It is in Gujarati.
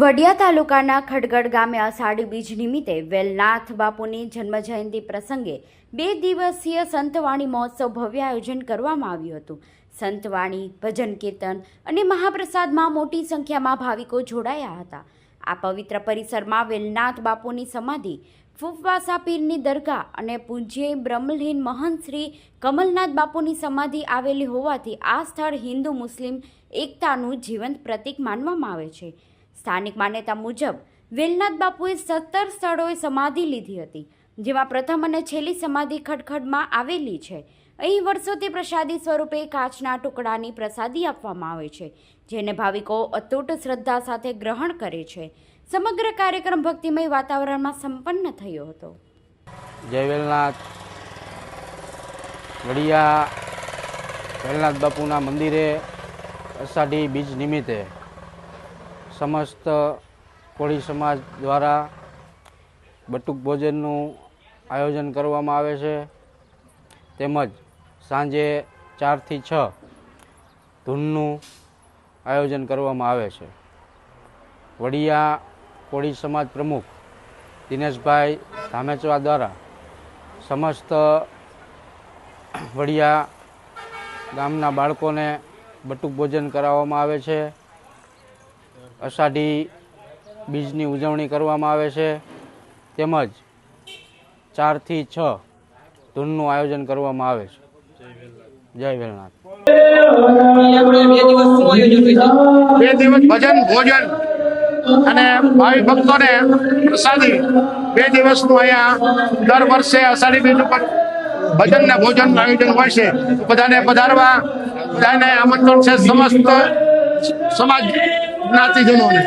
વડિયા તાલુકાના ખડગડ ગામે અષાઢી બીજ નિમિત્તે વેલનાથ બાપુની જન્મજયંતિ પ્રસંગે 2 દિવસીય સંતવાણી મહોત્સવ ભવ્ય આયોજન કરવામાં આવ્યું હતું। સંતવાણી, ભજન કીર્તન અને મહાપ્રસાદમાં મોટી સંખ્યામાં ભાવિકો જોડાયા હતા। આ પવિત્ર પરિસરમાં વેલનાથ બાપુની સમાધિ, ફૂફવાસા પીરની દરગાહ અને પૂજ્ય બ્રહ્મલીન મહંત શ્રી કમલનાથ બાપુની સમાધિ આવેલી હોવાથી આ સ્થળ હિન્દુ મુસ્લિમ એકતાનું જીવંત પ્રતીક માનવામાં આવે છે। સ્થાનિક માન્યતા મુજબ વેલનાથ બાપુએ 17 સ્થળોએ સમાધિ લીધી હતી, જેમાં પ્રથમ અને છેલ્લી સમાધિ ખડખડમાં આવેલી છે। અહીં વર્ષોથી પ્રસાદી સ્વરૂપે કાચના ટુકડાની પ્રસાદી આપવામાં આવે છે, જેને ભાવિકો અતૂટ શ્રદ્ધા સાથે ગ્રહણ કરે છે। સમગ્ર કાર્યક્રમ ભક્તિમય વાતાવરણમાં સંપન્ન થયો હતો। જય વેલનાથ। વડિયા વેલનાથ બાપુના મંદિરે અષાઢી બીજ નિમિત્તે સમસ્ત કોળી સમાજ દ્વારા બટુક ભોજનનું આયોજન કરવામાં આવે છે, તેમજ સાંજે 4 થી 6 ધૂનનું આયોજન કરવામાં આવે છે। વડિયા કોળી સમાજ પ્રમુખ દિનેશભાઈ ધામેચવા દ્વારા સમસ્ત વડિયા ગામના બાળકોને બટુક ભોજન કરાવવામાં આવે છે। અષાઢી બીજની ઉજવણી કરવામાં આવે છે, તેમજ 4 થી 6 ધૂનનું આયોજન કરવામાં આવે છે। જય વેલનાથ। 2 દિવસ ભજન ભોજન અને ભાવિ ભક્તોને પ્રસાદી 2 દિવસનું અહીંયા દર વર્ષે અષાઢી બીજ ઉપર ભજન ને ભોજનનું આયોજન હોય છે। બધાને પધારવા, બધાને આમંત્રણ છે, સમસ્ત સમાજ જ્ઞાતિજનોને।